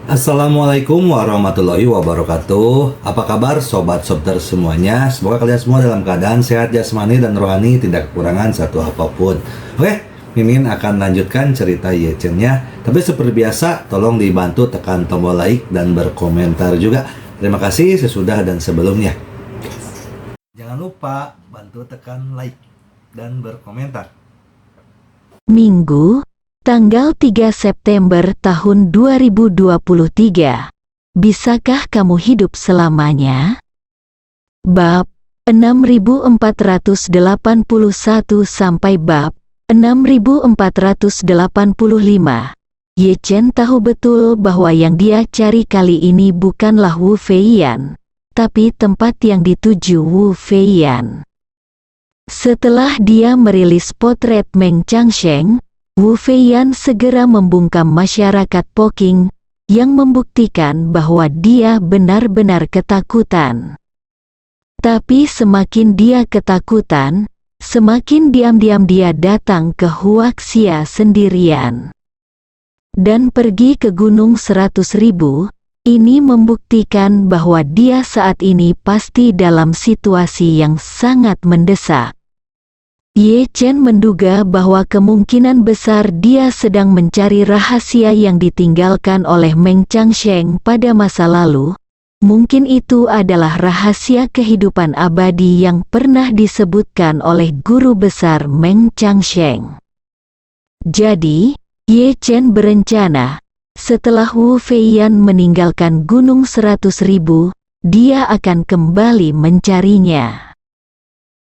Assalamualaikum warahmatullahi wabarakatuh. Apa kabar sobat sobter semuanya? Semoga kalian semua dalam keadaan sehat jasmani dan rohani, tidak kekurangan satu apapun. Oke, Mimin akan lanjutkan cerita Yecennya. Tapi seperti biasa, tolong dibantu tekan tombol like dan berkomentar juga. Terima kasih sesudah dan sebelumnya. Jangan lupa bantu tekan like dan berkomentar. Minggu, tanggal 3 September tahun 2023. Bisakah kamu hidup selamanya? Bab 6481 sampai bab 6485. Yecen tahu betul bahwa yang dia cari kali ini bukanlah Wu Feiyan, tapi tempat yang dituju Wu Feiyan. Setelah dia merilis potret Meng Changsheng, Wu Feiyan segera membungkam masyarakat Poking, yang membuktikan bahwa dia benar-benar ketakutan. Tapi semakin dia ketakutan, semakin diam-diam dia datang ke Huaxia sendirian. Dan pergi ke Gunung 100.000, ini membuktikan bahwa dia saat ini pasti dalam situasi yang sangat mendesak. Ye Chen menduga bahwa kemungkinan besar dia sedang mencari rahasia yang ditinggalkan oleh Meng Changsheng pada masa lalu. Mungkin itu adalah rahasia kehidupan abadi yang pernah disebutkan oleh guru besar Meng Changsheng. Jadi, Ye Chen berencana, setelah Wu Feiyan meninggalkan Gunung 100.000, dia akan kembali mencarinya.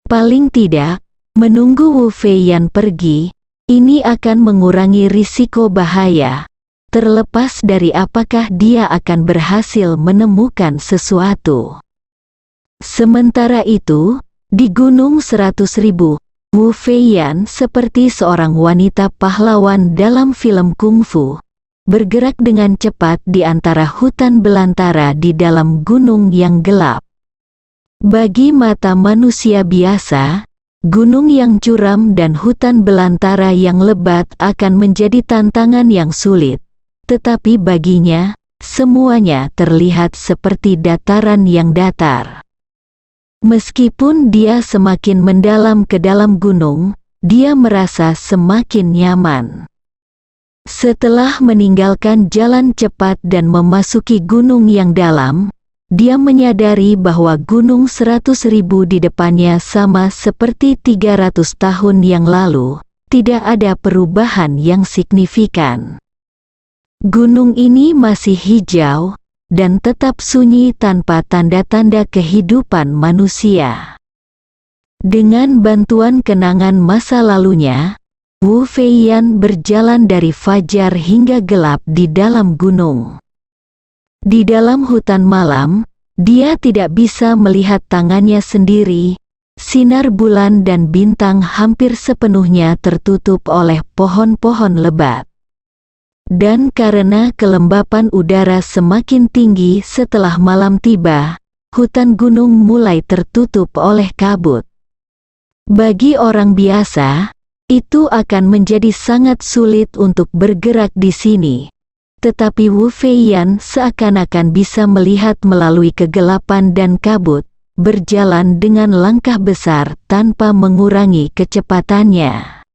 Paling tidak, menunggu Wu Feiyan pergi, ini akan mengurangi risiko bahaya, terlepas dari apakah dia akan berhasil menemukan sesuatu. Sementara itu, di Gunung 100.000, Wu Feiyan seperti seorang wanita pahlawan dalam film kungfu, bergerak dengan cepat di antara hutan belantara di dalam gunung yang gelap. Bagi mata manusia biasa, gunung yang curam dan hutan belantara yang lebat akan menjadi tantangan yang sulit, tetapi baginya, semuanya terlihat seperti dataran yang datar. Meskipun dia semakin mendalam ke dalam gunung, dia merasa semakin nyaman. Setelah meninggalkan jalan cepat dan memasuki gunung yang dalam, dia menyadari bahwa Gunung 100.000 di depannya sama seperti 300 tahun yang lalu, tidak ada perubahan yang signifikan. Gunung ini masih hijau, dan tetap sunyi tanpa tanda-tanda kehidupan manusia. Dengan bantuan kenangan masa lalunya, Wu Feiyan berjalan dari fajar hingga gelap di dalam gunung. Di dalam hutan malam, dia tidak bisa melihat tangannya sendiri. Sinar bulan dan bintang hampir sepenuhnya tertutup oleh pohon-pohon lebat. Dan karena kelembapan udara semakin tinggi setelah malam tiba, hutan gunung mulai tertutup oleh kabut. Bagi orang biasa, itu akan menjadi sangat sulit untuk bergerak di sini. Tetapi Wu Feiyan seakan-akan bisa melihat melalui kegelapan dan kabut, berjalan dengan langkah besar tanpa mengurangi kecepatannya.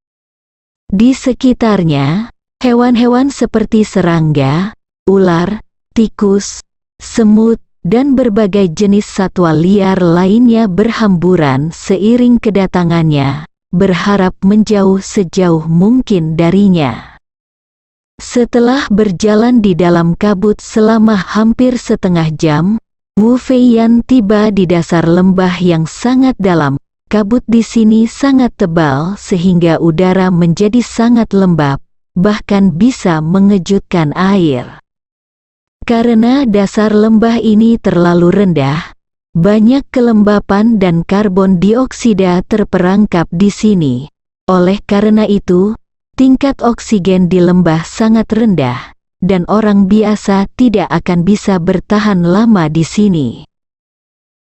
Di sekitarnya, hewan-hewan seperti serangga, ular, tikus, semut, dan berbagai jenis satwa liar lainnya berhamburan seiring kedatangannya, berharap menjauh sejauh mungkin darinya. Setelah berjalan di dalam kabut selama hampir setengah jam, Wu Feiyan tiba di dasar lembah yang sangat dalam. Kabut di sini sangat tebal sehingga udara menjadi sangat lembab, bahkan bisa mengejutkan air. Karena dasar lembah ini terlalu rendah, banyak kelembapan dan karbon dioksida terperangkap di sini. Oleh karena itu, tingkat oksigen di lembah sangat rendah, dan orang biasa tidak akan bisa bertahan lama di sini.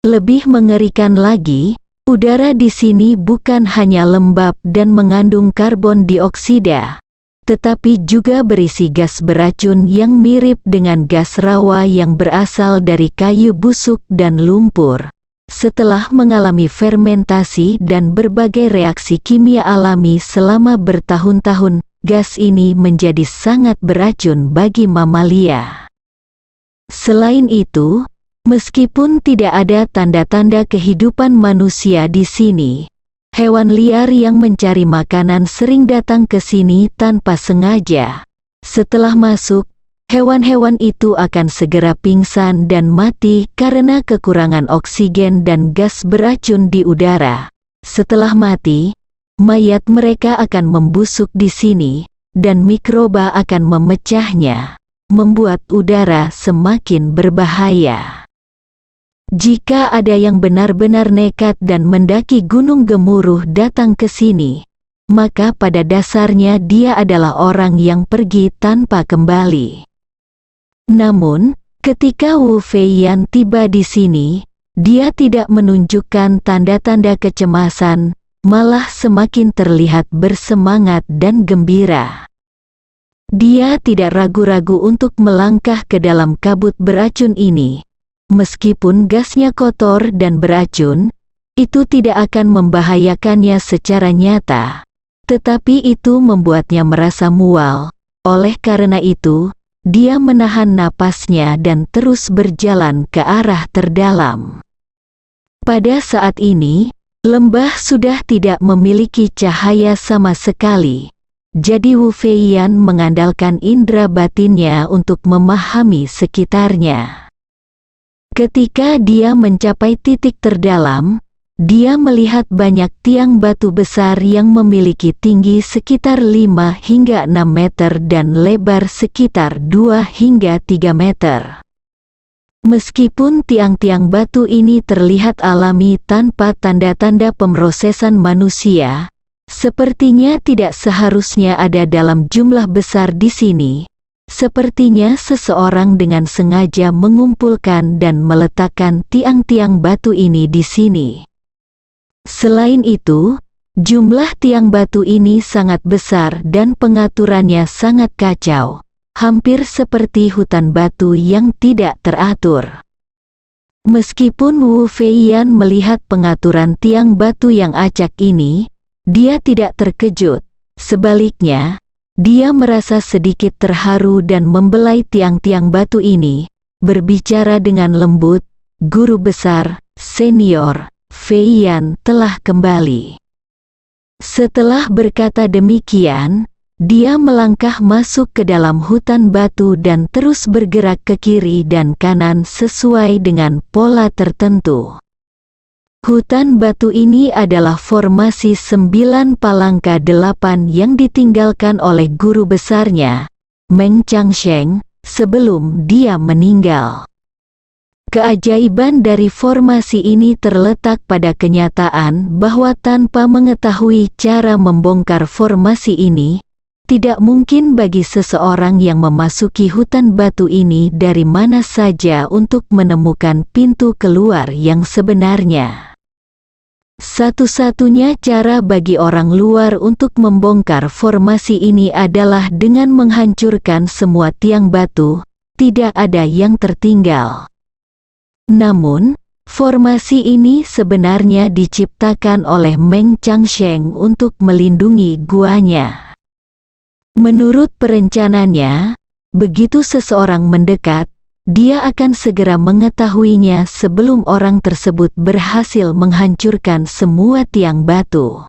Lebih mengerikan lagi, udara di sini bukan hanya lembab dan mengandung karbon dioksida, tetapi juga berisi gas beracun yang mirip dengan gas rawa yang berasal dari kayu busuk dan lumpur. Setelah mengalami fermentasi dan berbagai reaksi kimia alami selama bertahun-tahun, gas ini menjadi sangat beracun bagi mamalia. Selain itu, meskipun tidak ada tanda-tanda kehidupan manusia di sini, hewan liar yang mencari makanan sering datang ke sini tanpa sengaja. Setelah masuk, hewan-hewan itu akan segera pingsan dan mati karena kekurangan oksigen dan gas beracun di udara. Setelah mati, mayat mereka akan membusuk di sini, dan mikroba akan memecahnya, membuat udara semakin berbahaya. Jika ada yang benar-benar nekat dan mendaki Gunung Gemuruh datang ke sini, maka pada dasarnya dia adalah orang yang pergi tanpa kembali. Namun, ketika Wu Feiyan tiba di sini, dia tidak menunjukkan tanda-tanda kecemasan, malah semakin terlihat bersemangat dan gembira. Dia tidak ragu-ragu untuk melangkah ke dalam kabut beracun ini. Meskipun gasnya kotor dan beracun, itu tidak akan membahayakannya secara nyata, tetapi itu membuatnya merasa mual. Oleh karena itu, dia menahan napasnya dan terus berjalan ke arah terdalam. Pada saat ini, lembah sudah tidak memiliki cahaya sama sekali. Jadi Wu Feiyan mengandalkan indera batinnya untuk memahami sekitarnya. Ketika dia mencapai titik terdalam, dia melihat banyak tiang batu besar yang memiliki tinggi sekitar 5 hingga 6 meter dan lebar sekitar 2 hingga 3 meter. Meskipun tiang-tiang batu ini terlihat alami tanpa tanda-tanda pemrosesan manusia, sepertinya tidak seharusnya ada dalam jumlah besar di sini. Sepertinya seseorang dengan sengaja mengumpulkan dan meletakkan tiang-tiang batu ini di sini. Selain itu, jumlah tiang batu ini sangat besar dan pengaturannya sangat kacau, hampir seperti hutan batu yang tidak teratur. Meskipun Wu Feiyan melihat pengaturan tiang batu yang acak ini, dia tidak terkejut. Sebaliknya, dia merasa sedikit terharu dan membelai tiang-tiang batu ini, berbicara dengan lembut, "Guru besar, senior, Feiyan telah kembali." Setelah berkata demikian, dia melangkah masuk ke dalam hutan batu dan terus bergerak ke kiri dan kanan sesuai dengan pola tertentu. Hutan batu ini adalah formasi 9 palangka 8 yang ditinggalkan oleh guru besarnya, Meng Changsheng, sebelum dia meninggal. Keajaiban dari formasi ini terletak pada kenyataan bahwa tanpa mengetahui cara membongkar formasi ini, tidak mungkin bagi seseorang yang memasuki hutan batu ini dari mana saja untuk menemukan pintu keluar yang sebenarnya. Satu-satunya cara bagi orang luar untuk membongkar formasi ini adalah dengan menghancurkan semua tiang batu, tidak ada yang tertinggal. Namun, formasi ini sebenarnya diciptakan oleh Meng Changsheng untuk melindungi guanya. Menurut perencananya, begitu seseorang mendekat, dia akan segera mengetahuinya sebelum orang tersebut berhasil menghancurkan semua tiang batu.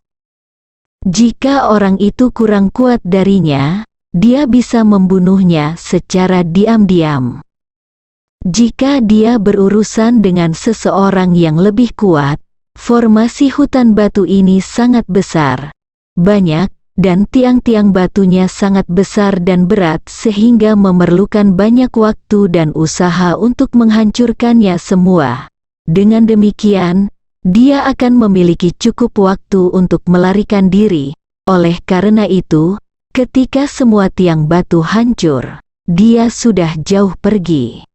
Jika orang itu kurang kuat darinya, dia bisa membunuhnya secara diam-diam. Jika dia berurusan dengan seseorang yang lebih kuat, formasi hutan batu ini sangat besar, banyak, dan tiang-tiang batunya sangat besar dan berat sehingga memerlukan banyak waktu dan usaha untuk menghancurkannya semua. Dengan demikian, dia akan memiliki cukup waktu untuk melarikan diri. Oleh karena itu, ketika semua tiang batu hancur, dia sudah jauh pergi.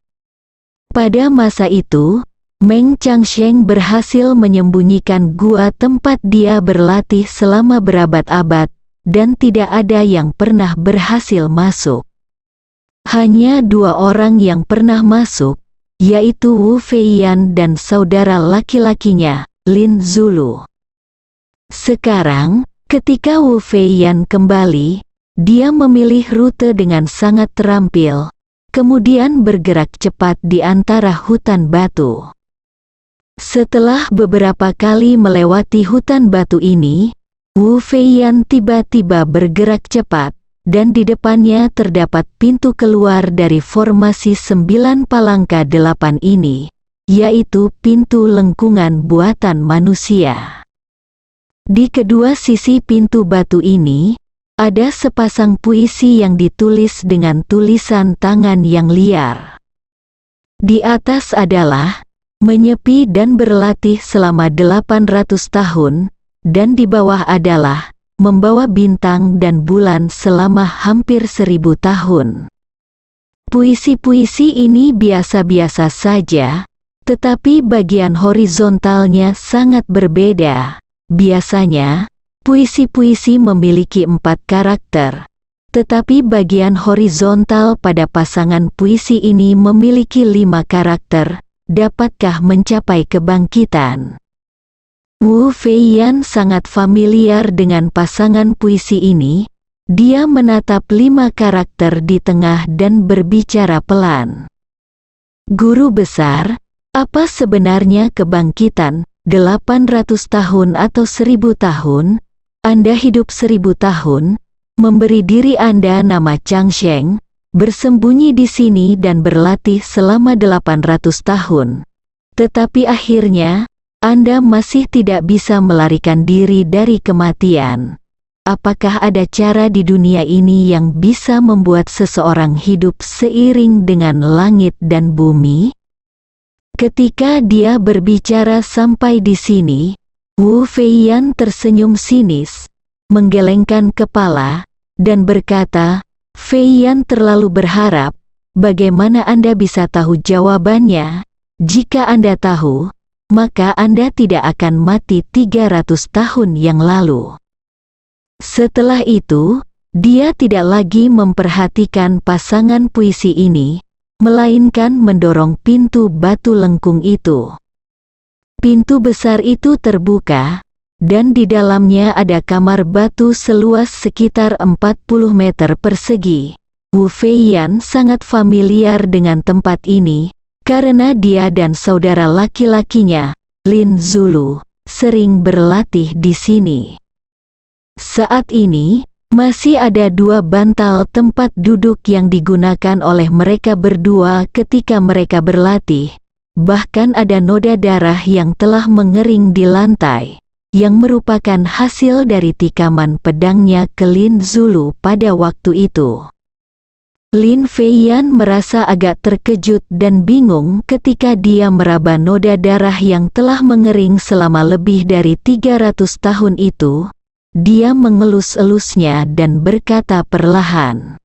Pada masa itu, Meng Changsheng berhasil menyembunyikan gua tempat dia berlatih selama berabad-abad, dan tidak ada yang pernah berhasil masuk. Hanya 2 orang yang pernah masuk, yaitu Wu Feiyan dan saudara laki-lakinya, Lin Zulu. Sekarang, ketika Wu Feiyan kembali, dia memilih rute dengan sangat terampil, kemudian bergerak cepat di antara hutan batu. Setelah beberapa kali melewati hutan batu ini, Wu Feiyan tiba-tiba bergerak cepat, dan di depannya terdapat pintu keluar dari formasi 9 palangka 8 ini, yaitu pintu lengkungan buatan manusia. Di kedua sisi pintu batu ini, ada sepasang puisi yang ditulis dengan tulisan tangan yang liar. Di atas adalah, menyepi dan berlatih selama 800 tahun, dan di bawah adalah, membawa bintang dan bulan selama hampir 1000 tahun. Puisi-puisi ini biasa-biasa saja, tetapi bagian horizontalnya sangat berbeda. Biasanya, puisi-puisi memiliki 4 karakter, tetapi bagian horizontal pada pasangan puisi ini memiliki 5 karakter. Dapatkah mencapai kebangkitan? Wu Feiyan sangat familiar dengan pasangan puisi ini. Dia menatap 5 karakter di tengah dan berbicara pelan. Guru besar, apa sebenarnya kebangkitan? 800 tahun atau 1000 tahun? Anda hidup 1000 tahun, memberi diri Anda nama Changsheng, bersembunyi di sini dan berlatih selama 800 tahun. Tetapi akhirnya, Anda masih tidak bisa melarikan diri dari kematian. Apakah ada cara di dunia ini yang bisa membuat seseorang hidup seiring dengan langit dan bumi? Ketika dia berbicara sampai di sini, Wu Feiyan tersenyum sinis, menggelengkan kepala, dan berkata, Feiyan terlalu berharap. Bagaimana Anda bisa tahu jawabannya? Jika Anda tahu, maka Anda tidak akan mati 300 tahun yang lalu. Setelah itu, dia tidak lagi memperhatikan pasangan puisi ini, melainkan mendorong pintu batu lengkung itu. Pintu besar itu terbuka, dan di dalamnya ada kamar batu seluas sekitar 40 meter persegi. Wu Feiyan sangat familiar dengan tempat ini, karena dia dan saudara laki-lakinya, Lin Zulu, sering berlatih di sini. Saat ini, masih ada 2 bantal tempat duduk yang digunakan oleh mereka berdua ketika mereka berlatih. Bahkan ada noda darah yang telah mengering di lantai, yang merupakan hasil dari tikaman pedangnya ke Lin Zulu pada waktu itu. Lin Feiyan merasa agak terkejut dan bingung ketika dia meraba noda darah yang telah mengering selama lebih dari 300 tahun itu. Dia mengelus-elusnya dan berkata perlahan,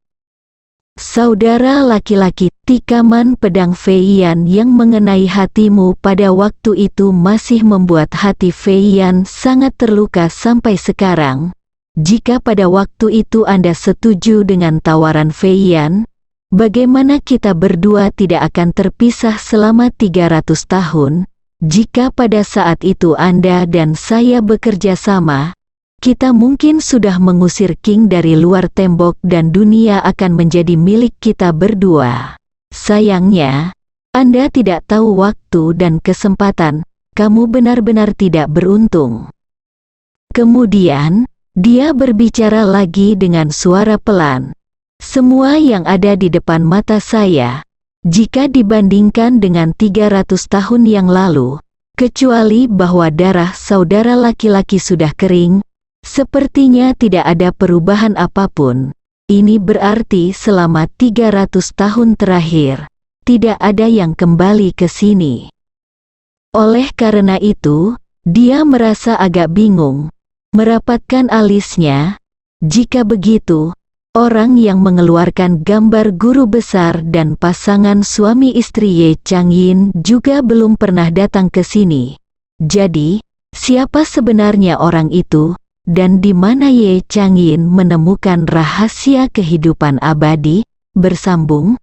"Saudara laki-laki, tikaman pedang Feiyan yang mengenai hatimu pada waktu itu masih membuat hati Feiyan sangat terluka sampai sekarang. Jika pada waktu itu Anda setuju dengan tawaran Feiyan, bagaimana kita berdua tidak akan terpisah selama 300 tahun? Jika pada saat itu Anda dan saya bekerja sama, kita mungkin sudah mengusir King dari luar tembok dan dunia akan menjadi milik kita berdua. Sayangnya, Anda tidak tahu waktu dan kesempatan, kamu benar-benar tidak beruntung." Kemudian, dia berbicara lagi dengan suara pelan. "Semua yang ada di depan mata saya, jika dibandingkan dengan 300 tahun yang lalu, kecuali bahwa darah saudara laki-laki sudah kering, sepertinya tidak ada perubahan apapun. Ini berarti selama 300 tahun terakhir, tidak ada yang kembali ke sini." Oleh karena itu, dia merasa agak bingung, merapatkan alisnya. Jika begitu, orang yang mengeluarkan gambar guru besar dan pasangan suami istri Ye Changyin juga belum pernah datang ke sini. Jadi, siapa sebenarnya orang itu? Dan di mana Ye Changyin menemukan rahasia kehidupan abadi? Bersambung